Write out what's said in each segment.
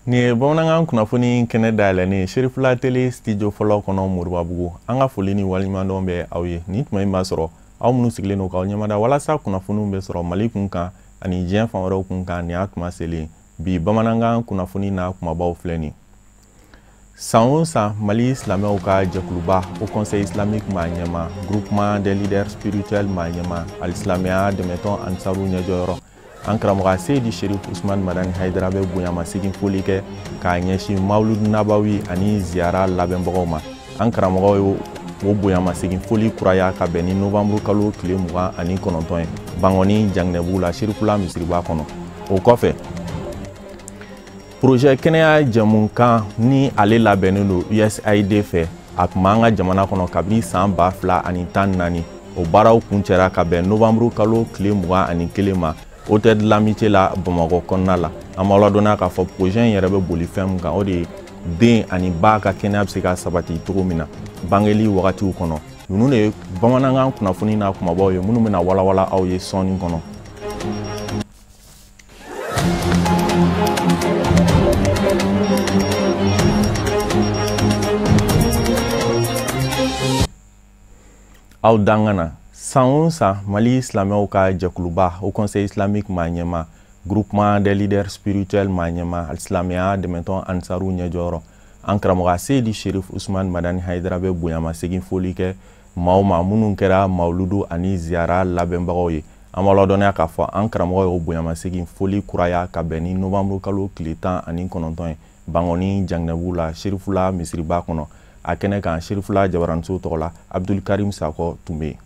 Ni bamanankan kunnafoni kɛnɛ dayɛlɛnen Serifula tele studio fɔlɔ kɔnɔ Moribabugu an ka foli ni waliɲumandɔn bɛ aw ye ni tuma in b'a sɔrɔ aw minnu sigilen don k'aw ɲɛmada walasa kunnafoniw bɛ sɔrɔ Mali kun kan ani diɲɛ fan wɛrɛw kun kan ni y'a tuma selen bi bamanankan kunnafoni n'a kumabaw filɛ nin san o san Mali silamɛw ka jɛkuluba au Conseil islamique maa ɲɛma groupement des leaders spirituels maa ɲɛma alisilamɛya dɛmɛtɔn Ansaru ɲɛjɔyɔrɔ an karamɔgɔ Seydi Sherif Usman Madani Haidara bɛ bonyamasegin foli kɛ k'a ɲɛsin Mawlud Nabawi ani ziyara labɛnbagaw ma an karamɔgɔ ye o bonyamasegin foli kuraya ka bɛn ni novembre kalo tile 29 ye Bangɔni Janginɛbugu la Serifula misiriba kɔnɔ o kɔfɛ projet kɛnɛya jɛmunkan ni ale labɛnnen don USAID fɛ a tun b'an ka jamana kɔnɔ kabini san 2014 o baaraw kuncɛra ka bɛn novembre kalo tile 21 ma Hôtel de l'Amitié la Bamakɔ kɔnɔna la an b'a ladɔnniya k'a fɔ projet in yɛrɛ bɛ boli fɛn min kan o de ye den ani ba ka kɛnɛya bɛ se ka sabati cogo min na bangeli wagatiw kɔnɔ ninnu de ye bamanankan kunnafoni n'a kumabaw ye minnu bɛna walawala aw ye sɔɔni kɔnɔ. Aw dangana san o san Mali silamɛw ka jɛkuluba au Conseil islamique maa ɲɛma groupement des leaders spirituels maa ɲɛma alisilamɛya dɛmɛtɔn Ansaru ɲɛjɔyɔrɔ an karamɔgɔ Seydi Sherif Usman Madani Haidara bɛ bonyamasegin foli kɛ maaw ma minnu kɛra mawludu ani ziyara labɛnbagaw ye an b'a ladɔnniya k'a fɔ an karamɔgɔ y'o bonyamasegin foli kuraya ka bɛn ni novembre kalo tile 19 ye Bangɔni Janginɛbugu la Serifula misiriba kɔnɔ a kɛnɛ kan Serifula Jabaranso tɔgɔ la Abdul Karim Sakɔ tun bɛ yen.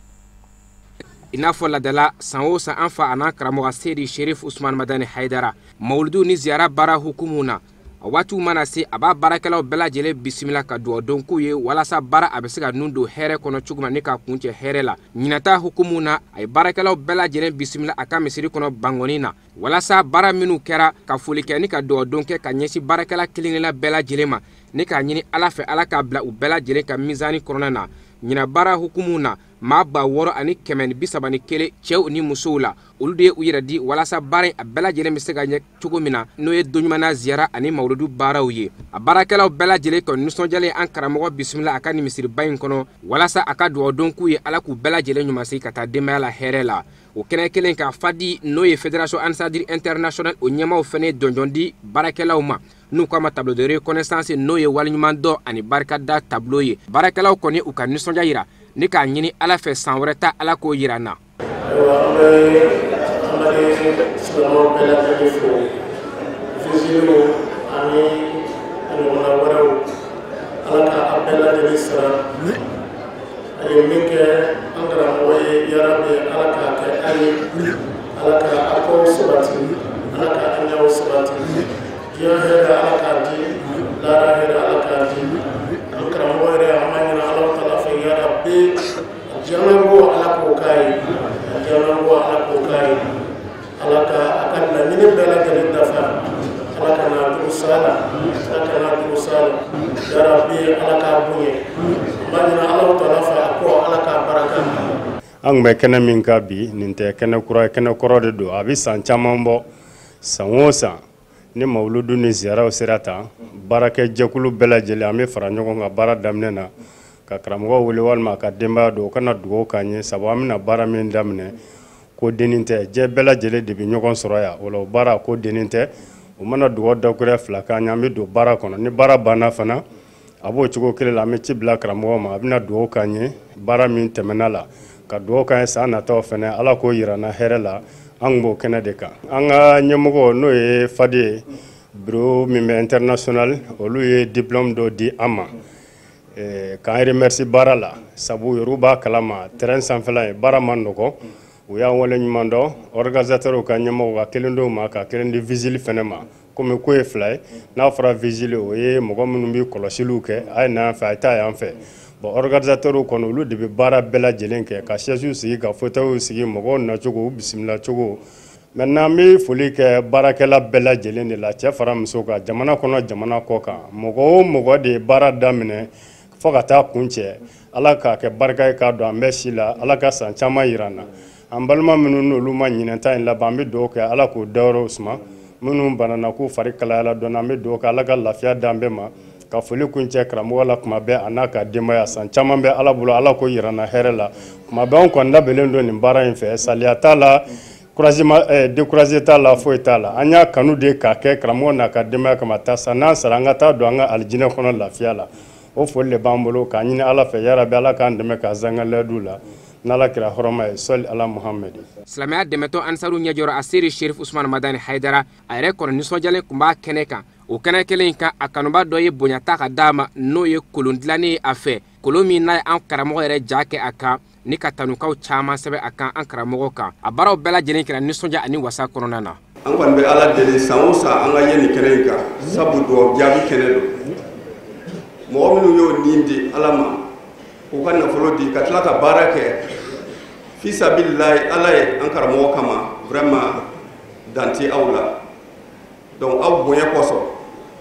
I n'a fɔ ladala san o san an fa an'an karamɔgɔ Seydi Sherif Usman Madani Haidara mawludu ni ziyara baara hukumu na a waatiw mana se a b'a baarakɛlaw bɛɛ lajɛlen bisimila ka dugawu dɔn k'u ye walasa baara a bɛ se ka nun don hɛrɛ kɔnɔ cogo min na ni ka kuncɛ hɛrɛ la ɲinata hukumu na a ye baarakɛlaw bɛɛ lajɛlen bisimila a ka misiri kɔnɔ Bangɔni na walasa baara minnu kɛra ka foli kɛ ni ka dugawu dɔn kɛ ka ɲɛsin baarakɛla kelen-kelenna bɛɛ lajɛlen ma ni k'a ɲini Ala fɛ Ala k'a bila u bɛɛ lajɛlen ka mizani kɔnɔna na ɲina baara hukumu na maa 631 cɛw ni musow la olu de ye u yɛrɛ di walasa baara a bɛɛ lajɛlen bɛ se ka ɲɛ cogo min na n'o ye donɲumana ziyara ani mawludu baaraw ye a baarakɛlaw bɛɛ lajɛlen ka nisɔndiyalen an karamɔgɔ bisimila a ka nin misiriba in kɔnɔ walasa a ka dugawu dɔn k'u ye Ala k'u bɛɛ lajɛlen ɲumansigi ka taa denbaya la hɛrɛ la o kɛnɛ kelen ka fadi n'o ye Fédération Ansadir International o ɲɛmaw fɛnɛ jɔnjɔn di baarakɛlaw ma n'u k'a ma tableau de reconnaissance n'o ye waliɲumandɔn ani barikada tableau ye baarakɛlaw kɔni u ka nisɔndiya yira ni k'a ɲini Ala fɛ san wɛrɛ ta Ala k'o yira an na. An bɛ kɛnɛ min ka bi nin tɛ kɛnɛ kura kɛnɛ kɔrɔ de don a bɛ san caman bɔ san o san ni mawludu ni ziyaraw sera tan baarakɛ jɛkulu bɛɛ lajɛlen an bɛ fara ɲɔgɔn kan baara daminɛ na ka karamɔgɔ wele walima ka denbaya don u kana dugawu k'an ye sabu an bɛna baara min daminɛ ko dennin tɛ jɛ bɛɛ lajɛlen de bɛ ɲɔgɔn sɔrɔ yan o la o baara ko dennin tɛ o mana dugawu dakurɛ fila k'an ye an bɛ don baara kɔnɔ ni baara banna fana a b'o cogo kelen la an bɛ ci bila karamɔgɔ ma a bɛna dugawu k'an ye baara min tɛmɛna la ka dugawu k'an ye san nataw fana Ala k'o yira na hɛrɛ la an b'o kɛnɛ de kan an ka ɲɛmɔgɔ n'o ye fadi ye bureau min bɛ international olu ye diplôme dɔ di an ma k'an remercie baara la sabu yɛrɛ b'a kalama terrain sanfɛla ye baara ma nɔgɔ u y'an wale ɲuman dɔn organisateurs ka ɲɛmɔgɔ ka kelen d'o ma ka kelen di vigile fana ma komi ko ye fila ye n'a fɔra vigile o ye mɔgɔ minnu bɛ kɔlɔsiliw kɛ a ye na yan fɛ a ye taa yan fɛ bon organisateurs kɔnɔ olu de bɛ baara bɛɛ lajɛlen kɛ ka sièges sigi ka fauteuils sigi mɔgɔw nacogo bisimila cogo maintenant an bɛ foli kɛ baarakɛla bɛɛ lajɛlen de la cɛ fara muso kan jamana kɔnɔ jamana kɔ kan mɔgɔ o mɔgɔ de ye baara daminɛ fo ka taa kun cɛ ala k'a kɛ barika ye k'a don an bɛ si la ala ka san caman yira an na an balima minnu n'olu ma ɲinɛta in laban an bɛ dugawu kɛ ala k'o dayɔrɔw suma minnu banana k'u fari kalayala dɔɔni an bɛ dugawu kɛ ala ka lafiya d'an bɛɛ ma ka foli kun cɛ karamɔgɔ la kuma bɛɛ a n'a ka denbaya san caman bɛ ala bolo ala k'o yira an na hɛrɛ la kuma bɛɛ an kɔni labɛnnen don nin baara in fɛ saliya t'a la découragé t'a la foyi t'a la an y'a kanu de k'a kɛ karamɔgɔ n'a ka denbaya kama taa sa n'an sara an ka taa don an ka alijinɛ kɔnɔ lafiya la o foli de b'an bolo k'a ɲini ala fɛ yarabi ala k'an dɛmɛ k'a zanga ladu la n'ala kira hɔrɔma ye sɔli ala muhamɛdi silamɛya dɛmɛtɔ ansaru ɲɛjɔrɔ a seri sherif usman madani haidara a yɛrɛ kɔnɔ nisɔndiyalen kun b'a kɛnɛ kan o kɛnɛ kelen in kan a kanuba dɔ ye bonyata ka d'a ma n'o ye kolon dilannen a fɛ kolon min n'a ye an karamɔgɔ yɛrɛ ja kɛ a kan ni ka tanukaw caman sɛbɛ a kan an karamɔgɔ kan a baaraw bɛɛ lajɛlen kɛra nisɔndiya ani wasa kɔnɔna na an kɔni bɛ ala deli san o san an ka ye nin kɛnɛ in kan sabu duwawu jaabi kɛnɛ don mɔgɔ minnu y'o nin di ala ma k'u ka nafolo di ka tila ka baara kɛ fisabililayi ala ye an karamɔgɔ kama vraiment dante aw la donc aw bonya kosɔn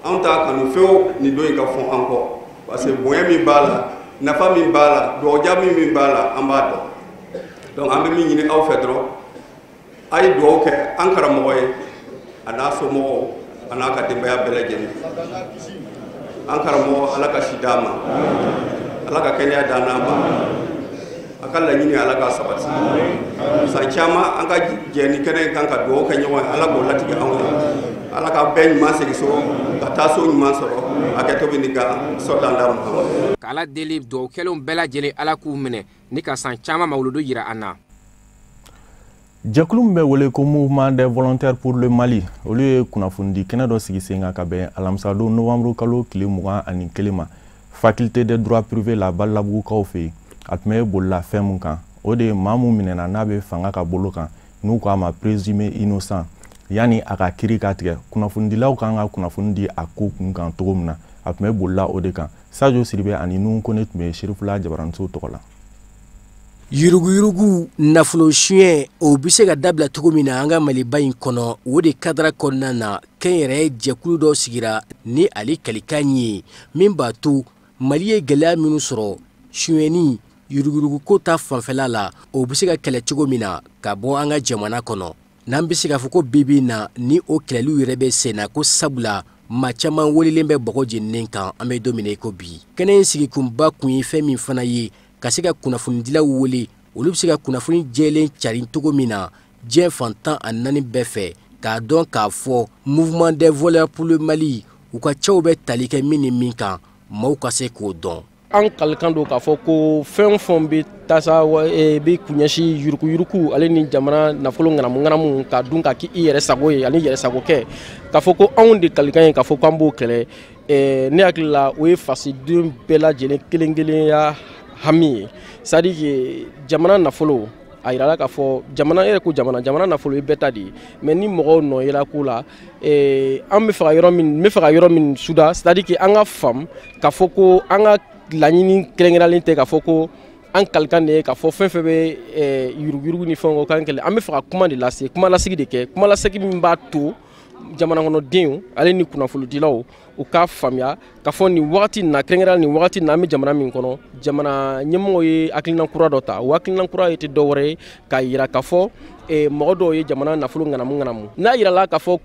an t'a kanu fewu nin don in ka fɔ an kɔ parce que bonya min b'a la nafa min b'a la duwawu jaabi min b'a la an b'a dɔn donc an bɛ min ɲini aw fɛ dɔrɔn a ye duwawu kɛ an karamɔgɔ ye a n'a somɔgɔw a n'a ka denbaya bɛɛ lajɛlen an karamɔgɔ ala ka si d'a ma ala ka kɛnɛya d'an n'a ma a ka laɲini ala ka sabati san caman an ka jɛ ni kɛnɛ in kan ka duwawu kɛ ɲɔgɔn ye ala k'o latigɛ anw ye ala ka bɛɛ ɲuman segin so ka taa so ɲuman sɔrɔ a kɛ tobi nin kan sɔdanda muhamadu k'ala deli dugawukɛlenw bɛɛ lajɛlen ala k'u minɛ ni ka san caman mawuludu yira an na jɛkulu min bɛ wele ko mouvement des volontaires pour le Mali olu ye kunnafoni kɛnɛ dɔ sigi sen kan ka bɛn alamisadon novembre kalo tile 21 ma faculté des droits privés la Balabugukaw fɛ yen a tun bɛ bolila fɛn min kan o de ye maa min minɛna n'a bɛ fanga ka bolo kan n'u k'a ma présumé innocent yani a ka kiiri ka tigɛ kunnafonidilaw kan ka kunnafoni di a ko kun kan cogo min na a tun bɛ bolila o de kan Sajo Siribe ani Nuhu Kone tun bɛ Serifula Jabaranso tɔgɔ la Yurugu nafolo suɲɛ o bɛ se ka dabila cogo min na an ka Maliba in kɔnɔ o de kadara kɔnɔna na kɛnyɛrɛ jɛkulu dɔ sigira ni ale kalikan ye min b'a to Mali ye gɛlɛya minnu sɔrɔ suɲɛni yurugu ko ta fanfɛla la o bɛ se ka kɛlɛ cogo min na ka bɔ an ka jamana kɔnɔ n'an bɛ se ka fɔ ko bibi na ni o kɛlɛliw yɛrɛ bɛ senna ko sabula maa caman welilen bɛ bɔgɔ jeninen kan an bɛ don min na i ko bi kɛnɛ in sigi kunba kun ye fɛn min fana ye ka se ka kunnafonidilaw wele olu bɛ se ka kunnafoni jɛlen cari cogo min na diɲɛ fantan a naani bɛɛ fɛ k'a dɔn k'a fɔ mouvement des voleurs pour le Mali u ka cɛw bɛ tali kɛ min ni min kan maaw ka se k'o dɔn an kalikan don k'a fɔ ko fɛn fɛn bɛ tasa bɛ kuɲɛsi yuruku ale ni jamana nafolo ŋanamu ka dun ka k'i yɛrɛ sago ye ani yɛrɛ sago kɛ k'a fɔ ko anw de kalikan ye k'a fɔ k'an b'o kɛlɛ ne hakili la o ye fasidenw bɛɛ lajɛlen kelen-kelenya hami ye c'est à dire que jamana nafolo a yirala k'a fɔ jamana yɛrɛ ko jamana nafolo ye bɛɛ ta de ye mais ni mɔgɔw nɔ yela ko la an bɛ fɛ ka yɔrɔ min suda c'est à dire que an ka faamu k'a fɔ ko an ka laɲini kɛrɛnkɛrɛnlen tɛ k'a fɔ ko an kalikan de ye k'a fɔ fɛn fɛn bɛ yurugu ni fɛnw kan kɛlɛ an bɛ fɛ ka kuma de lase kuma lasigi de kɛ kuma lasigi min b'a to jamana kɔnɔdenw ale ni kunnafondilaw u k'a faamuya k'a fɔ nin wagati na kɛrɛnkɛrɛnnen nin wagati na an bɛ jamana min kɔnɔ jamana ɲɛmɔgɔ ye hakilina kura dɔ ta o hakilina kura ye tɛ dɔ wɛrɛ ye k'a yira k'a fɔ mɔgɔ dɔw ye jamana nafolo ŋanamu n'a yirala k'a fɔ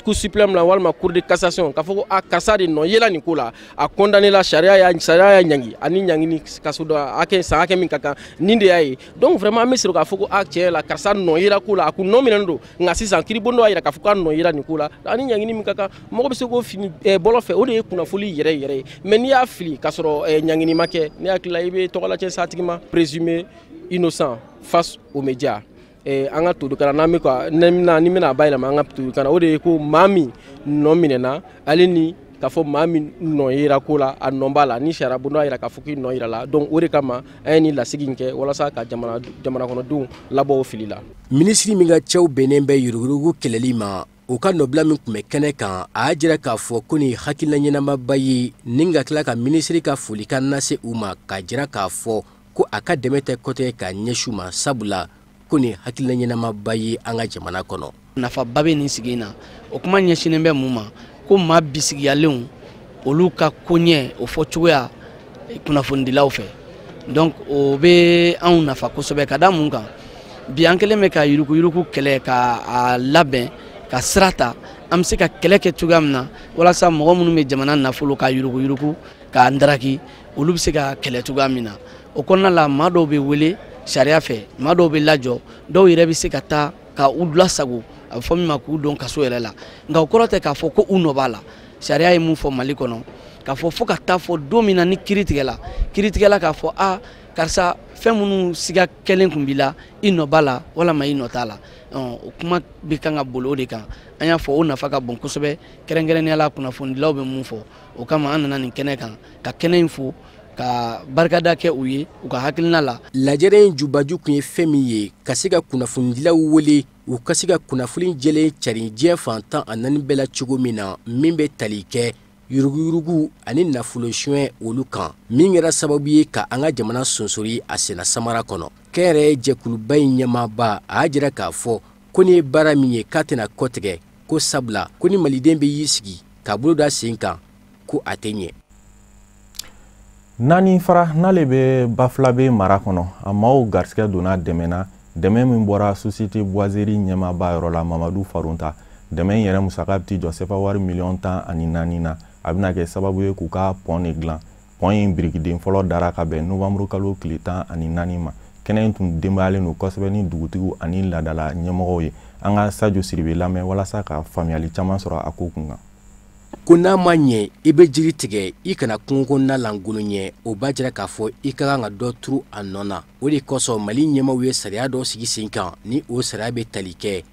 coup suprême la walima cour de cassation k'a fɔ ko karisa de nɔ yela nin ko la a condamné la sariya y'a ɲangi ani ɲangini kaso dɔ san hakɛ min ka kan nin de y'a ye donc vraiment an bɛ sɔrɔ k'a fɔ ko tiɲɛ la karisa nɔ yela ko la a kun nɔ minɛnen don nka sisan kiiribon dɔ y'a yira k'a fɔ k'a nɔ yela nin ko la ani ɲangini min ka kan mɔgɔ bɛ se k'o fini bɔlɔ fɛ o de ye kunnafoni yɛrɛ ye mais n'i y'a fili k'a sɔrɔ ɲangini ma kɛ ne hakili la i bɛ tɔgɔlacɛ s'a tigi ma présumé innocent face aux médias an ka tudukan n'an bɛ ni bɛna bayɛlɛma an ka tudukan o de ye ko maa min nɔ minɛna ale ni k'a fɔ maa min nɔ yera ko la a nɔ b'a la ni sariya bonda yira k'a fɔ k'i nɔ yira la donc o de kama an ye ni lasigi in kɛ walasa ka jamana kɔnɔdenw labɔ o fili la. Minisiri min ka cɛw bɛnnen bɛ yurugu kɛlɛli ma o ka nɔbila min tun bɛ kɛnɛ kan a y'a jira k'a fɔ ko nin hakilina ɲɛnamaba ye ni ka tila ka minisiri ka folikan lase u ma k'a jira k'a fɔ ko a ka dɛmɛ tɛ kɔtɛ ka ɲɛsu ma sabula ko nin hakilina ɲɛnamaba ye an ka jamana kɔnɔ. Nafaba bɛ nin sigi in na o kuma ɲɛsinnen bɛ mun ma ko maa bisigiyalenw olu ka koɲɛ o fɔ cogoya kunnafonidilaw fɛ donc o bɛ anw nafa kosɛbɛ ka da mun kan bi an kɛlen bɛ ka yuruguyurugu kɛlɛ ka labɛn ka sira ta an bɛ se ka kɛlɛ kɛ cogoya min na walasa mɔgɔ minnu bɛ jamana nafolo ka yuruguyurugu ka ndaraki olu bɛ se ka kɛlɛ cogoya min na o kɔnɔna la maa dɔw bɛ wele sariya fɛ maa dɔw bɛ lajɔ dɔw yɛrɛ bɛ se ka taa ka u lasago a bɛ fɔ min ma k'u don kaso yɛrɛ la nka o kɔrɔ tɛ k'a fɔ ko u nɔ b'a la sariya ye mun fɔ Mali kɔnɔ k'a fɔ fo ka taa fɔ don min na ni kiiri tigɛla k'a fɔ karisa fɛn minnu siga kɛlen kun b'i la i nɔ b'a la walama i nɔ t'a la o kuma bɛ kan ka boli o de kan an y'a fɔ o nafa ka bon kosɛbɛ kɛrɛnkɛrɛnnenya la kunnafonidilaw bɛ mun fɔ o kama an nana nin kɛnɛ kan ka kɛnɛ in fo ka barikada kɛ u ye u ka hakilina la lajɛrɛ in jubaju kun ye fɛn min ye ka se ka kunnafonidilaw wele u ka se ka kunnafoni jɛlen cari diɲɛ fantan a naani bɛɛ la cogo min na min bɛ tali kɛ yuruguyurugu ani nafolo suɲɛ olu kan min kɛra sababu ye ka an ka jamana sonsori a senna samara kɔnɔ kɛnɛrɛ jɛkuluba in ɲɛmaaba a y'a jira k'a fɔ ko ni ye baara min ye k'a tɛna kɔtigɛ ko sabula ko ni maliden bɛ y'i sigi k'a bolo da sen kan ko a tɛ ɲɛ naani fara n'ale bɛ Bafulabe mara kɔnɔ a maaw garisɛgɛ donna dɛmɛ na dɛmɛ min bɔra société boiserie ɲɛmaaba yɔrɔ la Mamadu Farunta dɛmɛ in yɛrɛ musaka bɛ ti jɔ sefa wari $14 na a bɛna kɛ sababu ye k'u ka pɔn de dilan pɔn in birikiden fɔlɔ dara ka bɛn novembre kalo tile 14 ma kɛnɛ in tun denbayalen don kosɛbɛ ni dugutigiw ani ladala ɲɛmɔgɔw ye an ka Sadio Siribe lamɛn walasa ka faamuyali caman sɔrɔ a ko kun kan ko n'a ma ɲɛ i bɛ jiri tigɛ i kana kungo kɔnɔna langolo ɲɛ o b'a jira k'a fɔ i ka kan ka dɔ turu a nɔ na o de kosɔn Mali ɲɛmaaw ye sariya dɔ sigi sen kan ni o sariya bɛ tali kɛ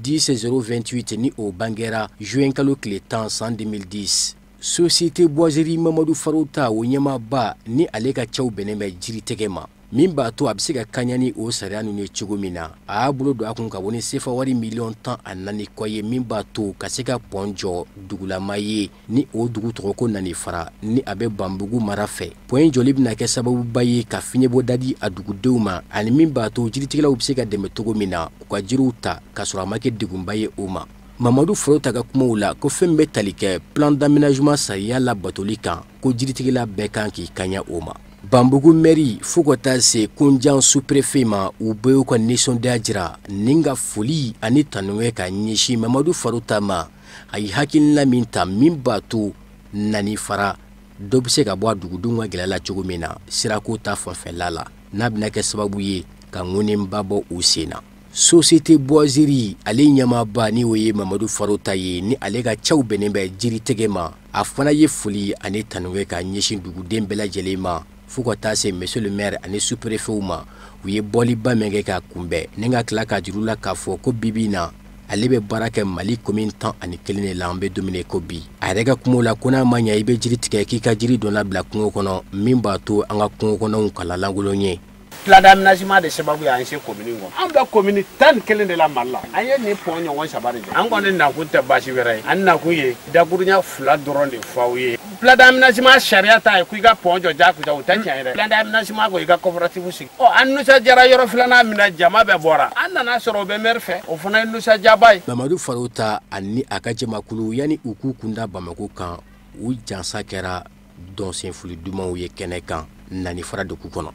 10/028 ni o bangera juin kalo tile 10 san 2010 société boiserie Mamadu Farunta o ɲɛmaaba ni ale ka cɛw bɛnnen bɛ jiri tigɛ ma min b'a to a bɛ se ka kaɲa ni o sariya ninnu ye cogo min na a y'a bolo don a kun ka bɔ ni sefa wari $14 kɔ ye min b'a to ka se ka pɔn jɔ dugulama ye ni o dugu tɔgɔ ko Nanifara ni a bɛ Banbugu mara fɛ pɔn in jɔli bɛna kɛ sababuba ye ka fiɲɛbɔ dadi a dugudenw ma ani min b'a to jiritigɛlaw bɛ se ka dɛmɛ cogo min na u ka jiriw ta ka sɔrɔ a ma kɛ degunba ye o ma Mamadu Farunta ka kumaw la ko fɛn bɛ tali kɛ plan d'aménagement sariya la batoli kan ko jiritigɛla bɛɛ kan k'i kaɲa o ma Banbugu mairie fo ka taa se Kunjan sous-préfet ma u bɛɛ y'u ka nisɔndiya jira ni ka foli ani tanuŋɛ ka ɲɛsin Mamadu Farunta ma a ye hakilina min ta min b'a to Nanifara dɔ bɛ se ka bɔ a dugudenw ka gɛlɛya la cogo min na sirako ta fanfɛla la n'a bɛna kɛ sababu ye ka ŋɔnɛba bɔ u sen na société boiserie ale ɲɛmaaba ni o ye Mamadu Farunta ye ni ale ka cɛw bɛnnen bɛ jiri tigɛ ma a fana ye foli ani tanuŋɛ ka ɲɛsin duguden bɛɛ lajɛlen ma fo ka taa se monsieur le maire ani sous-préfet ma u ye bɔliba min kɛ k'a kunbɛn ni ka tila ka juru la k'a fɔ ko bibi na ale bɛ baara kɛ Mali commune 11 de la an bɛ don min ko bi a yɛrɛ ka kumaw la ko n'a ma ɲɛ i bɛ jiri tigɛ k'i ka jiri dɔ labila kungo kɔnɔ min b'a to an ka kungo kɔnɔw kala langolon ye plan d'aménagement de sababu y'an se commune kɔnɔ an bɛ commune 11 de la Mali la an ye nin pɔn ɲɔgɔn 3 de kɛ an kɔni nakun tɛ baasi wɛrɛ ye an nakun ye dakuruɲa 2 dɔrɔn de fɔ aw ye plan d'aménagement sariya ta ye ko i ka pɔn jɔ jakuja o tɛ tiɲɛ yɛrɛ plan d'aménagement ko i ka coopérative sigi an nisɔndiyara yɔrɔ filanan min na jama bɛɛ bɔra an nana sɔrɔ o bɛ maire fɛ o fana ye nisɔndiyaba ye Mamadu Farunta ani a ka jamakulu yani u k'u kunda Bamako kan u jansa kɛra dɔnsenfoli dumanw ye kɛnɛ kan Nanifara dugu kɔnɔ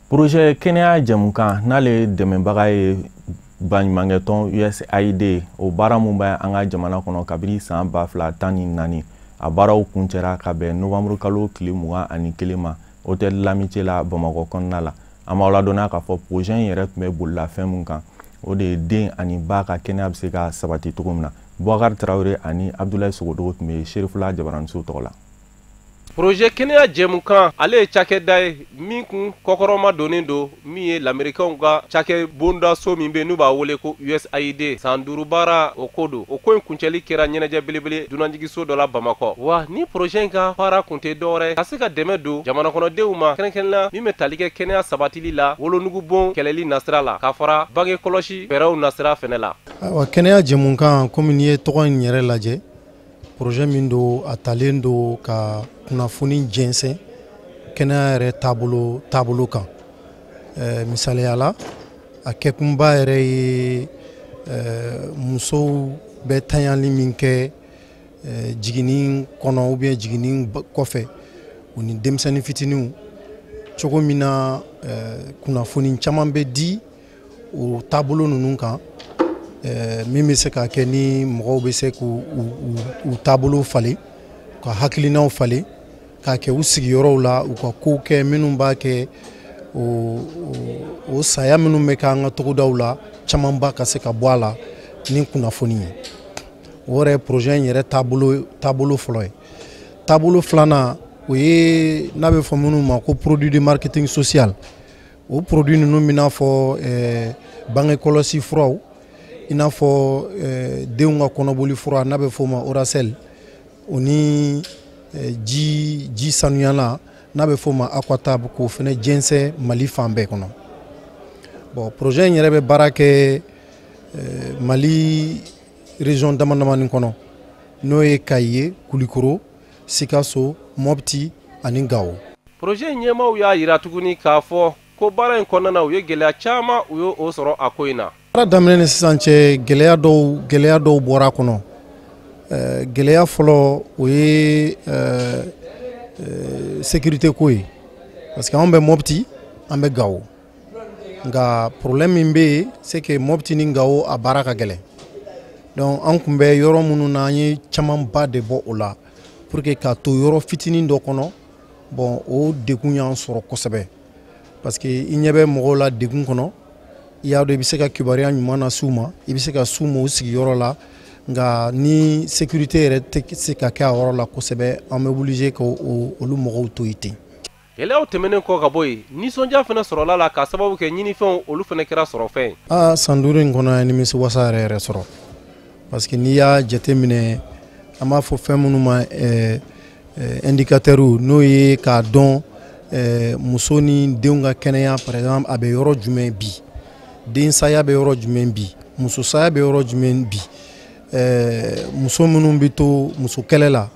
projet kɛnɛya jɛmukan n'ale dɛmɛbaga ye baɲumankɛtɔn USAID o baara mun bɛ an ka jamana kɔnɔ kabini san 2014 a baaraw kuncɛra ka bɛn novembre kalo tile 21 ma hôtel L'Amitié la Bamakɔ kɔnɔna la an b'aw ladɔnniya k'a fɔ projet in yɛrɛ tun bɛ bolila fɛn mun kan o de ye den ani ba ka kɛnɛya bɛ se ka sabati cogo min na Boubacar Traoré ani Abdoulaye Sogodogo tun bɛ Serifula Jabaraniso tɔgɔ la. projet kɛnɛya jɛmukan ale ye cakɛda ye min kun kɔkɔrɔma donnen don min ye lamɛrikaw ka cakɛ bondaso min bɛ n'u b'a wele ko USAID san 5 baara o ko don o ko in kuncɛli kɛra ɲɛnajɛ belebele dunanjigiso dɔ la Bamakɔ wa ni projet in ka baara kun tɛ dɔwɛrɛ ka se ka dɛmɛ don jamanakɔnɔdenw ma kɛrɛnkɛrɛnna min bɛ tali kɛ kɛnɛya sabatili la wolonugubon kɛlɛli nasira la ka fara bange kɔlɔsi fɛɛrɛw nasira fɛnɛ la. Kɛnɛya jɛmukan komi n'i ye tɔgɔ in yɛrɛ lajɛ projet min don a talen don ka kunnafoni jɛnsɛn kɛnɛya yɛrɛ taabolo kan misaliya la a kɛkunba yɛrɛ ye musow bɛ tanyali min kɛ jiginin kɔnɔ ou bien jiginin kɔfɛ u ni denmisɛnnin fitininw cogo min na kunnafoni caman bɛ di o taabolo ninnu kan min bɛ se ka kɛ ni mɔgɔw bɛ se k'u taabolo falen ka hakilinaw falen k'a kɛ u sigiyɔrɔw la u ka kow kɛ minnu b'a kɛ o saya minnu bɛ kɛ an ka togodaw la camanba ka se ka bɔ a la ni kunnafoni ye o yɛrɛ projet in yɛrɛ taabolo fɔlɔ ye taabolo filanan o ye n'a bɛ fɔ minnu ma ko produit de marketing social o produit ninnu bɛ n'a fɔ bange kɔlɔsi furaw i n'a fɔ denw ka kɔnɔboli fura n'a bɛ fɔ o ma Oracel o ni ji sanuyala n'a bɛ fɔ o ma Aquatab k'o fana jɛnsɛn Mali fan bɛɛ kɔnɔ bon projet in yɛrɛ bɛ baara kɛ Mali région dama-damani kɔnɔ n'o ye Kayi, Kulikoro, Sikaso, Mopti ani Gao. Projet ɲɛmaaw y'a yira tuguni k'a fɔ ko baara in kɔnɔna na u ye gɛlɛya caman u ye o sɔrɔ a ko in na. Baara daminɛ ni sisan cɛ gɛlɛya dɔw bɔra a kɔnɔ gɛlɛya fɔlɔ o ye sécurité ko ye parce que anw bɛ Mopti an bɛ Gao nka problème min bɛ yen c'est que Mopti ni Gao a baara ka gɛlɛn donc an kun bɛ yɔrɔ minnu na an ye camanba de bɔ o la pour que k'a to yɔrɔ fitinin dɔ kɔnɔ bon o degun y'an sɔrɔ kosɛbɛ parce que i ɲɛ bɛ mɔgɔw la degun kɔnɔ i y'a dɔn i bɛ se ka kibaruya ɲuman na s'u ma i bɛ se ka s'u ma o sigiyɔrɔ la nka ni sécurité yɛrɛ tɛ se ka kɛ a yɔrɔ la kosɛbɛ an bɛ obligé ka olu mɔgɔw to yen ten. Gɛlɛyaw tɛmɛnen kɔ ka bɔ yen nisɔndiya fana sɔrɔla la k'a sababu kɛ ɲinifɛnw olu fana kɛra sɔrɔfɛn. San 5 in kɔnɔ an ye nimisiwasa yɛrɛ sɔrɔ parce que n'i y'a jateminɛ an b'a fɔ fɛn minnu ma indicateurs n'o ye k'a dɔn muso ni denw ka kɛnɛya par exemple a bɛ yɔrɔ jumɛn bi den saya bɛ yɔrɔ jumɛn bi muso saya bɛ yɔrɔ jumɛn bi muso minnu bɛ to muso kɛlɛ la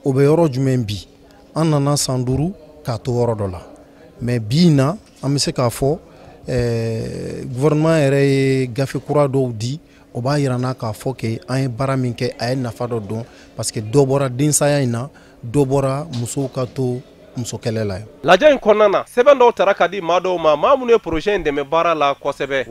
o bɛ yɔrɔ jumɛn bi an nana san 5 k'a to yɔrɔ dɔ la mais bi in na an bɛ se k'a fɔ gouvernement yɛrɛ ye gafe kura dɔw di o b'a yira n'a k'a fɔ ke an ye baara min kɛ a ye nafa dɔ dɔn parce que dɔ bɔra densaya in na dɔ bɔra musow ka to muso kɛlɛ la. Lajɛ in kɔnɔna na sɛbɛn dɔw tara ka di maa dɔw ma maa minnu ye projet in dɛmɛ baara la kosɛbɛ.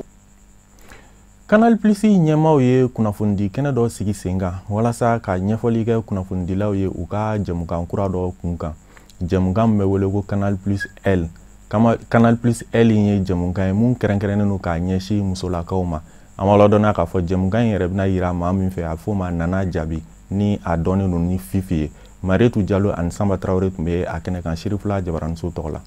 Canal Plus ɲɛmaaw ye kunnafonidi kɛnɛ dɔ sigi sen kan walasa ka ɲɛfɔli kɛ kunnafonidilaw ye u ka jɛmukan kura dɔ kun kan. Jɛmukan min bɛ wele ko Canal Plus L. Canal Plus L in ye jɛmukan ye mun kɛrɛnkɛrɛnnen don k'a ɲɛsin musolakaw ma. An b'a ladɔnniya k'a fɔ jɛmukan in yɛrɛ bɛna yira maa min fɛ a fɔ o ma Nana Jabi ni a dɔnnen don ni Fifi ye. Mariétou Diallo ani Samba Traoré tun bɛ a kɛnɛ kan Sirifula Jabaramuso tɔgɔ la.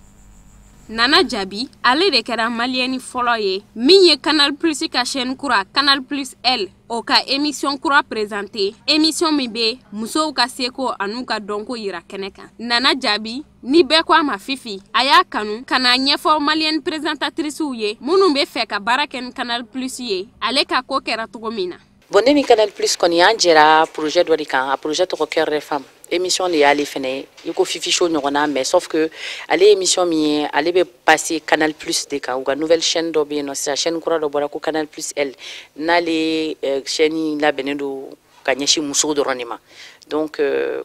Nana Jabi ale de kɛra maliyɛni fɔlɔ ye min ye Canal Plus ka chaîne kura Canal Plus L o ka émission kura présenté émission min bɛ musow ka seko an'u ka dɔnko yira kɛnɛ kan. Nana Jabi ni bɛɛ ko a ma Fifi a y'a kanu ka na ɲɛfɔ maliyɛni présentatrices ye minnu bɛ fɛ ka baara kɛ ni Canal Plus ye ale ka ko kɛra cogo min na. Bon ne ni Canal Plus kɔni y'an jɛra projet dɔ de kan a projet tɔgɔ Cœur des Femmes émission de y'ale fɛnɛ i ko Fifi show ɲɔgɔnna mais sauf que ale émission min ye ale bɛ passer Canal Plus de kan u ka nouvelle chaîne dɔ bɛ yen nɔ sisan chaîne kura dɔ bɔra ko Canal Plus L n'ale chaîne labɛnnen don ka ɲɛsin musow dɔrɔn de ma donc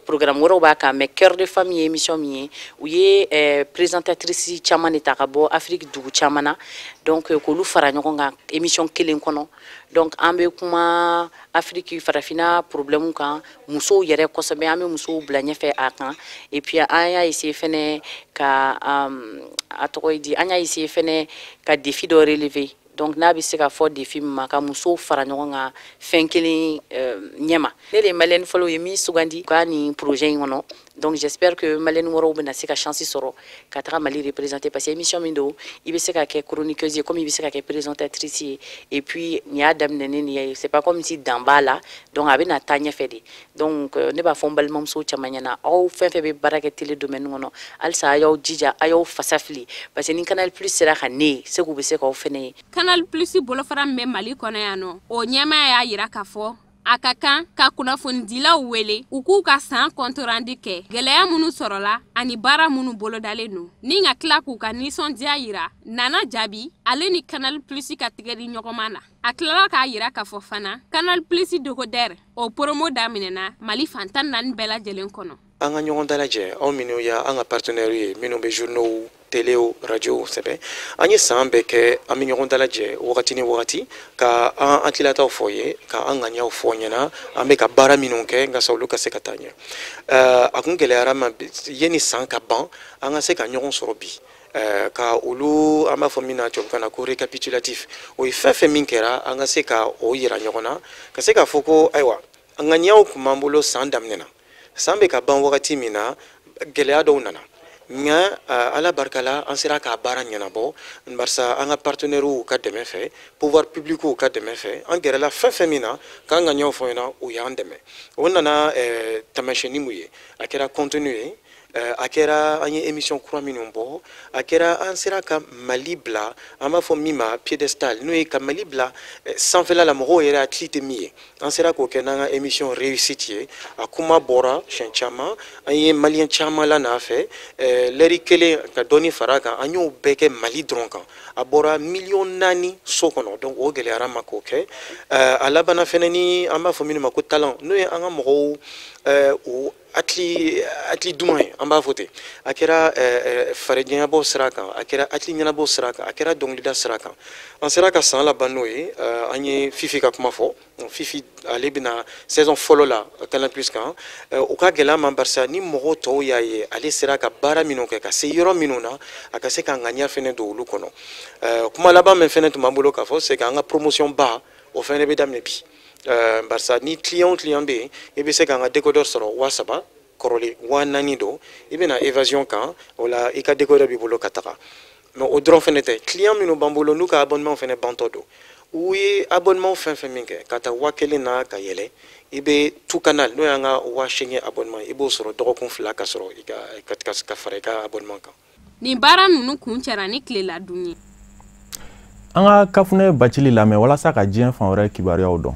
programme wɛrɛw b'a kan mais Cœur de Femme ye émission min ye u ye présentatrice caman de ta ka bɔ Afrique dugu caman na donc k'olu fara ɲɔgɔn kan émission kelen kɔnɔ donc an bɛ kuma Afrique farafina problème kan musow yɛrɛ kosɛbɛ an bɛ musow bila ɲɛfɛ a kan et puis an y'a essayer fɛnɛ ka a tɔgɔ ye di an y'a essayer fɛnɛ ka défi dɔ relever donc n'a bɛ se ka fɔ défi min ma ka musow fara ɲɔgɔn kan fɛn kelen ɲɛma ne de ye maliyɛni fɔlɔ ye min sugandi ka nin projet in kɔnɔ donc j'espère que maliyɛni wɛrɛw bɛna se ka chance sɔrɔ ka taga Mali représenter parce que émission min don i bɛ se ka kɛ chroniqueuse ye comme i bɛ se ka kɛ présentatrice ye et puis nin y'a daminɛ ni nin ye c'est pas comme si dan b'a la donc a bɛna taa ɲɛfɛ de donc ne b'a fɔ n balimamusow caman ɲɛna aw fɛn fɛn bɛ baara kɛ télé domaine kɔnɔ halisa a y'aw jija a y'aw fasa fili parce que ni Canal Plus sera ka ne ye segu bɛ se k'aw fɛnɛ ye. Canal Plus bolofara min bɛ Mali kɔnɔ yan nɔ o ɲɛmaa y'a yira k'a fɔ a ka kan ka kunnafonidilaw wele u k'u ka san kɔntorandi kɛ gwɛlɛya minnu sɔrɔla ani baara minnu bolodalen no ni ka tila k'u ka nisɔndiya yira Nana Jabi ale ni Canal Plus ka tigɛdi ɲɔgɔnma na a tilala k'a yira k'a fɔ fana Canal Plus dogodɛr o promo daminɛna Mali fantan naani bɛɛ lajɛlen kɔnɔ. An ka ɲɔgɔn dalajɛ aw minnu ya an ka partenaires ye minnu bɛ journaux télé radio sɛbɛn an ye san bɛɛ kɛ an bɛ ɲɔgɔn dalajɛ wagati ni wagati ka an hakililataw fɔ ye ka an ŋaniyaw fɔ ɲɛna an bɛ ka baara minnu kɛ nka sa olu ka se ka taa ɲɛ a kun gɛlɛyara ma yanni san ka ban an ka se ka ɲɔgɔn sɔrɔ bi ka olu an b'a fɔ min na tubabukan na ko récapitulatif o ye fɛn fɛn min kɛra an ka se ka o yira ɲɔgɔn na ka se k'a fɔ ko ayiwa ŋaniyaw kun b'an bolo san daminɛna san bɛ ka ban wagati min na gɛlɛya dɔw nana nka ala barika la an sera k'a baara ɲɛnabɔ barisa an ka partenaires ka dɛmɛ fɛ pouvoir public ka dɛmɛ fɛ an gɛrɛla fɛn fɛn min na k'an ŋaniyaw fɔ ɲɛna u y'an dɛmɛ o nana taamasiyɛnni mun ye a kɛra contenu ye a kɛra an ye émission kura minnu bɔ a kɛra an sera ka Mali bila an b'a fɔ min ma piédestal n'o ye ka Mali bila sanfɛla la mɔgɔw yɛrɛ hakili tɛ min ye an sera k'o kɛ n'an ka émission réussite ye a kuma bɔra siɲɛ caman an ye maliyɛn caman lan'a fɛ lɛri kelen ka dɔɔni fara kan an y'o bɛɛ kɛ Mali dɔrɔn kan a bɔra 4,000,000 so kɔnɔ donc o gɛlɛyara ma k'o kɛ a labanna fɛnɛ ni an b'a fɔ minnu ma ko talent n'o ye an ka mɔgɔw o hakili duman ye an b'a fɔ ten a kɛra farajɛɲɛbɔ sira kan a kɛra hakili ɲɛnabɔ sira kan a kɛra dɔnkilida sira kan an sera ka san laban n'o ye an ye Fifi ka kuma fɔ Fifi ale bɛna saison fɔlɔ la Canal Plus kan o ka gɛlɛya ma barisa ni mɔgɔw tɔw y'a ye ale sera ka baara minnu kɛ ka se yɔrɔ minnu na a ka se ka ŋaniya fɛnɛ don olu kɔnɔ kuma laban min fɛnɛ tun b'an bolo k'a fɔ c'est que an ka promotion ba o fɛnɛ bɛ daminɛ bi barisa ni client bɛ yen i bɛ se k'an ka décodeur sɔrɔ 3,000 kɔrɔlen 4,000 don i bɛna évasion kan o la i ka décodeur b'i bolo ka taga mais o dɔrɔn fɛnɛ tɛ client minnu b'an bolo n'u ka abonnement fɛnɛ bantɔ don u ye abonnement fɛn fɛn min kɛ ka taa 1,000 na ka yɛlɛ i bɛ tout canal n'o y'an ka 8,000 abonnement i b'o sɔrɔ dɔgɔkun 2 ka sɔrɔ ka fara i ka abonnement kan. Nin baara ninnu kun cɛra ni tileladun ye. An ka kafunɛ bacili lamɛn walasa ka diɲɛ fan wɛrɛ kibaruyaw dɔn.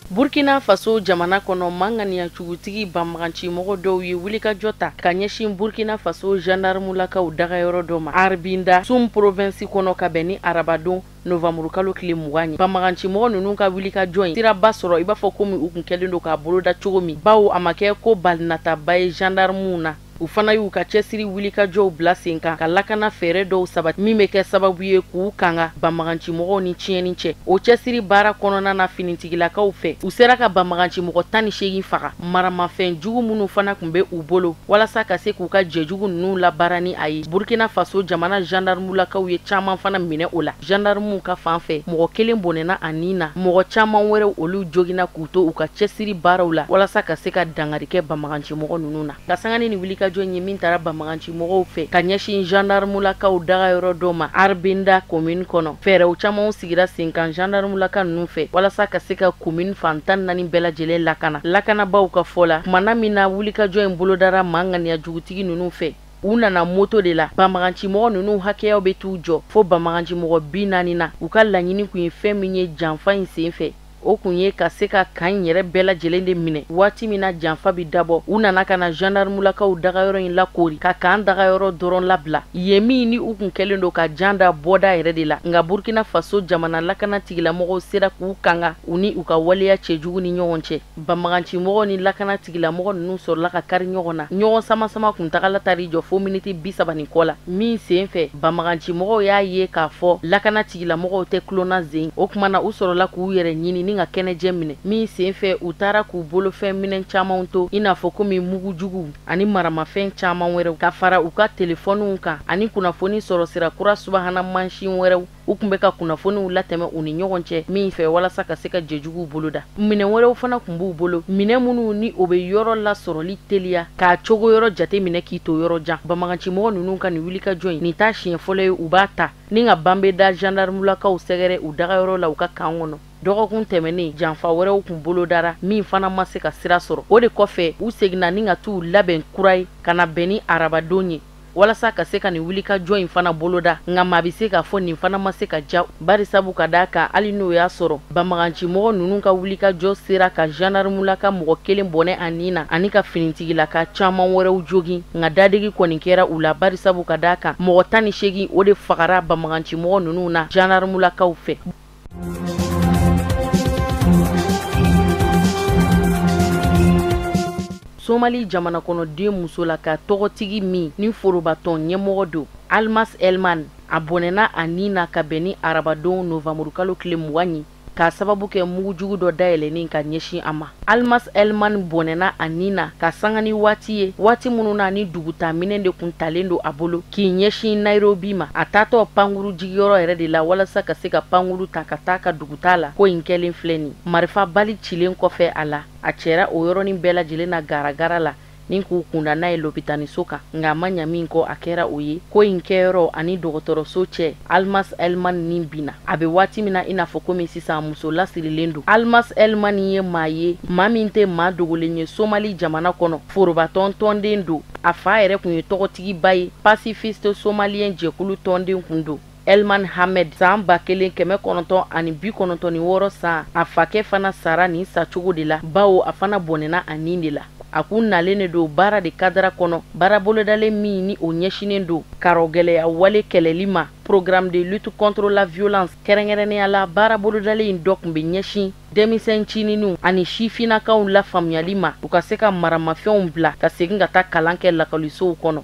Burkina Faso jamana kɔnɔ manganiya cugutigi banmaganci mɔgɔ dɔw ye wulikajɔ ta ka ɲɛsin Burkina Faso gendarmulakaw dagayɔrɔ dɔ ma Arbinda Sum province kɔnɔ ka bɛn ni arabadon novembre kalo tile 20 ye banmaganci mɔgɔ ninnu ka wulikajɔ in siraba sɔrɔ i b'a fɔ komi u kun kɛlen don k'a boloda cogo min bawo a ma kɛ ko balinataba ye gendarmew na u fana y'u ka cɛsiri wulikajɔw bila sen kan ka lakana fɛɛrɛ dɔw sabati min bɛ kɛ sababu ye k'u kanga banmaganci mɔgɔw ni tiɲɛni cɛ o cɛsiri baara kɔnɔna na finitigilakaw fɛ u sera ka banmaganci mɔgɔ 18 faga maramafɛn jugu minnu fana kun bɛ u bolo walasa ka se k'u ka jɛjugu ninnu labaara ni a ye Burkina Faso jamana gendarmulakaw ye caman fana minɛ o la gendarmew ka fan fɛ mɔgɔ kelen bɔnɛna a nin na mɔgɔ caman wɛrɛ olu jogina k'u to u ka cɛsiri baaraw la walasa ka se ka dangari kɛ banmaganci mɔgɔ ninnu na ka sanga ni wulikajɔ ye min tara banmaganci mɔgɔw fɛ ka ɲɛsin gendarmulakaw dagayɔrɔ dɔ ma Arbinda commune kɔnɔ fɛɛrɛw camanw sigira sen kan gendarmulaka ninnu fɛ walasa ka se ka commune fantan 4 bɛɛ lajɛlen lakanabaw ka fɔ la kumana min na wulikajɔ in bolodara manganiya jugutigi ninnu fɛ u nana moto de la banmaganci mɔgɔ ninnu hakɛyaw bɛ t'u jɔ fo banmaganci mɔgɔ 40 na u ka laɲini kun ye fɛn min ye janfa in sen fɛ o kun ye ka se ka kan yɛrɛ bɛɛ lajɛlen de minɛ waati min na janfa bi dabɔ u nana ka na gendarmulakaw dagayɔrɔ in lakori ka kan dagayɔrɔ dɔrɔn labila ye min ni u kun kɛlen don ka jan da bɔda yɛrɛ de la nka Burkina Faso jamana lakana tigilamɔgɔw sera k'u kanga u ni u ka waleya cɛjugu ni ɲɔgɔn cɛ banmaganci mɔgɔw ni lakana tigilamɔgɔ ninnu sɔrɔla ka kari ɲɔgɔn na ɲɔgɔn sama kun tagala tari jɔ fo miniti 30 kɔ la min sen fɛ banmaganci mɔgɔw y'a ye k'a fɔ lakana tigilamɔgɔw tɛ kulonna zen o kuma na u sɔrɔla k'u yɛrɛ ɲini ka kɛnɛjɛ minɛ min sen fɛ u taara k'u bolofɛn minɛ caman to i n'a fɔ komi mugujugu ani maramafɛn caman wɛrɛw ka fara u ka telefɔniw kan ani kunnafoni sɔrɔ sira kura subahana mansin wɛrɛw u kun bɛ ka kunnafoniw latɛmɛ u ni ɲɔgɔn cɛ min fɛ walasa ka se ka jɛjuguw boloda minɛ wɛrɛw fana kun b'u bolo minɛ minnu ni o bɛ yɔrɔ lasɔrɔli teliya k'a cogo yɔrɔ jate minɛ k'i to yɔrɔ jan banmaganci mɔgɔ ninnu ka nin wulikajɔ in nin t'a siɲɛ fɔlɔ ye u b'a ta ni ka banbeda gendarmulakaw sɛgɛrɛ u dagayɔrɔ la u ka kan kɔnɔ dɔgɔkun tɛmɛnen janfa wɛrɛw kun bolodara min fana ma se ka sira sɔrɔ o de kɔfɛ u seginna ni ka t'u labɛn kura ye ka na bɛn ni arabadon ye walasa ka se ka nin wuli ka jɔ in fana boloda nka maa bɛ se k'a fɔ nin fana ma se ka ja bari sabu ka d'a kan hali n'o y'a sɔrɔ banbagancimɔgɔ ninnu ka wuli ka jɔ sera ka gendarmulaka mɔgɔ kelen bɔnɛ a nin na ani ka finitigilaka caman wɛrɛw jogin nka dadigi kɔni kɛra u la bari sabu ka d'a kan mɔgɔ 18 o de fagara banbagancimɔgɔ ninnu na gendarmulakaw fɛ. Somali jamana kɔnɔ den muso la ka tɔgɔtigi min ni forobatɔn ɲɛmɔgɔ don Almas Elman a bɔnɛna a nin na ka bɛn ni arabadon novamburu kalo tile 20 ka sababu kɛ mugu jugu dɔ dayɛlɛnin ka ɲɛsin a ma. Almas Elman bɔnɛna a nin na ka sanga ni waati ye waati minnu na ni duguta minɛn de kun talen don a bolo k'i ɲɛsin Nairobi ma a taatɔ pankuru jigiyɔrɔ yɛrɛ de la walasa ka se ka pankuru ta ka taa ka duguta la ko in kɛlen filɛ nin marifa bali cilen kɔfɛ a la a cɛra o yɔrɔnin bɛɛ lajɛlen na garagara la nin k'u kunda n'a ye lopitaniso kan nka a ma ɲa min kɔ a kɛra o ye ko in kɛyɔrɔ ani dɔgɔtɔrɔso cɛ Almas Elman nin binna a bɛ waati min na i n'a fɔ komi sisan muso lasirilen don. Almas Elman ye maa ye maa min tɛ maa dogolen ye Somali jamana kɔnɔ forobatɔn tɔnden don a fa yɛrɛ kun ye tɔgɔtigiba ye pacifiste somalien jɛkulu tɔnden kun don. Elman Hamed san 1996 san a fakɛ fana sara nin sacogo de la bawo a fana bɔnɛna a nin de la. A kun nalen de don baara de kadara kɔnɔ baara bolodalen min ni o ɲɛsinen don karɔgɛlɛya wale kɛlɛli ma programme de lutte contre la violence kɛrɛnkɛrɛnnenya la baara bolodalen in dɔ kun bɛ ɲɛsin denmisɛn cininiw ani sifinnakaw la faamuyali ma u ka se ka maramafɛnw bila ka segin ka taa kalan kɛ lakɔlisow kɔnɔ.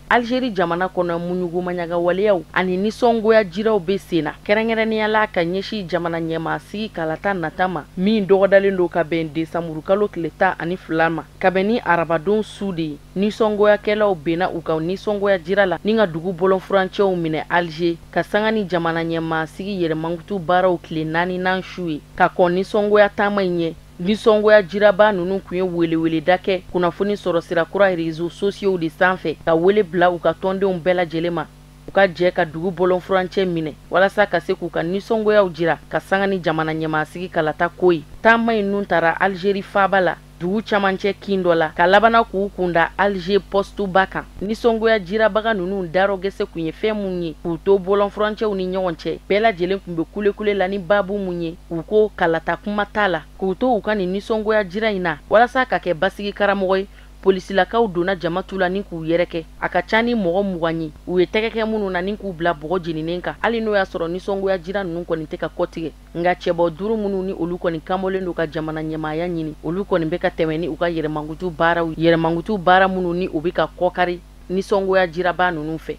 Algérie jamana kɔnɔ muɲugumaɲaga waleyaw ani nisɔngoya jiraw bɛ senna kɛrɛnkɛrɛnnenya la ka ɲɛsin jamana ɲɛmaasigi kalata nata ma min dɔgɔdalen don ka bɛn desanburu kalo tile 12 ma ka bɛn ni arabadon su de ye nisɔngoyakɛlaw benna u ka nisɔngoya jira la ni ka dugu bɔlɔnfurancɛw minɛ Alger ka sanga ni jamana ɲɛmaasigi yɛrɛmankutu baaraw tile 4nan su ye ka kɔn nisɔngoya taama in ɲɛ. Nisɔngoya jiraba ninnu kun ye weleweleda kɛ kunnafoni sɔrɔ sira kura réseaux sociaux de sanfɛ ka wele bila u ka tɔndenw bɛɛ lajɛlen ma u ka jɛ ka dugu bɔlɔnfurancɛ minɛ walasa ka se k'u ka nisɔngoyaw jira ka sanga ni jamana ɲɛmaasigi kalata ko ye. Taama in nun taara Algérie faaba la dugu camancɛ kin dɔ la ka labana k'u kunda Alger postuba kan. Nisɔngoya jirabaga ninnu darɔgɛsɛ kun ye fɛn mun ye k'u to bɔlɔnfurancɛw ni ɲɔgɔn cɛ bɛɛ lajɛlen kun bɛ kulekule la ni babu mun ye u ko kalata kuma t'a la k'u to u ka nin nisɔngoya jira in na walasa ka kɛ basigi karamɔgɔ ye. Polisilakaw donna jamatu la ni k'u yɛrɛkɛ a ka ca ni mɔgɔ 20 ye u ye tɛgɛkɛ minnu na ni k'u bila bɔgɔ jeninen kan hali n'o y'a sɔrɔ nisɔngoya jira ninnu kɔni tɛ ka kɔtigɛ nka cɛbɔ 5 minnu ni olu kɔni kanbɔlen don ka jamana ɲɛmaaya ɲini olu kɔni bɛ ka tɛmɛ ni u ka yɛrɛmankutu baara minnu ni u bɛ ka kɔkari nisɔngoya jiraba ninnu fɛ.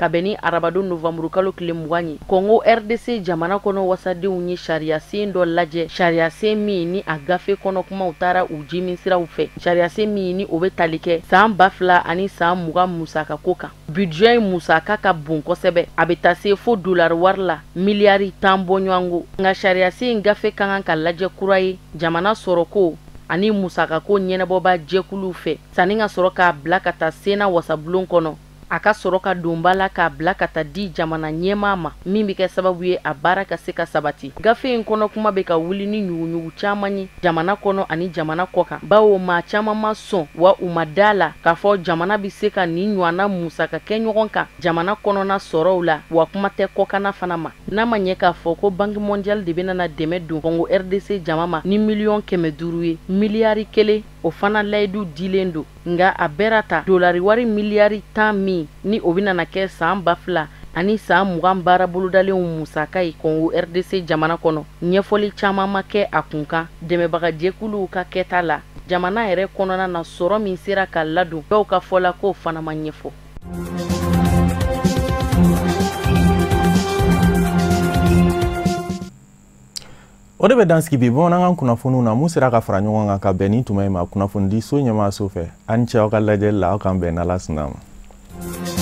Ka bɛn ni arabadon novamburu kalo tile 20 Congo RDC jamana kɔnɔ wasadenw ye sariya sen dɔ lajɛ sariya sen min ni a gafe kɔnɔ kumaw taara u jimin siraw fɛ sariya sen min ni o bɛ tali kɛ san 2000 ani san 20 musaka ko kan budget musaka ka bon kosɛbɛ a bɛ taa se fo dollar wari la miliyari 10 bɔɲɔgɔnko nka sariya sen gafe ka kan ka lajɛ kura ye jamana sɔrɔ ko ani musaka ko ɲɛnabɔba jɛkulu fɛ sanni ka sɔrɔ k'a bila ka taa sena wasabulon kɔnɔ a ka sɔrɔ ka donba la k'a bila ka taa di jamana ɲɛmaa ma min bɛ kɛ sababu ye a baara ka se ka sabati. Gafe in kɔnɔ kuma bɛ ka wuli ni ɲuguɲugu caman ye jamana kɔnɔ ani jamana kɔ kan bawo maa caman ma sɔn wa u ma da la k'a fɔ jamana bɛ se ka nin ɲɔgɔnna musaka kɛ ɲɔgɔn kan jamana kɔnɔna sɔrɔw la wa kuma tɛ kɔkanna fana ma n'a ma ɲɛ k'a fɔ ko banque mondiale de bɛna dɛmɛ don Congo RDC jama ma ni $500,000 ye miliyari 1 o fana layidu dilen don nga a bɛra ta dolari wari miliyari 10 min ni o bɛna kɛ san 2000 ani san 20 baara bolodalenw musaka ye Congo RDC jamana kɔnɔ ɲɛfɔli caman ma kɛ a kunkan dɛmɛbaga jɛkuluw ka kɛta la jamana yɛrɛ kɔnɔna na sɔrɔ min sera ka ladon dɔw ka fɔla ko fana ma ɲɛfɔ. O de bɛ dansigi bi bamanankan kunnafoniw na mun sera ka fara ɲɔgɔn kan ka bɛn ni tuma in ma kunnafoni di so ɲɛmaaso fɛ a ni ce aw ka lajɛli la aw k'an bɛn n'Ala sɔnna ma.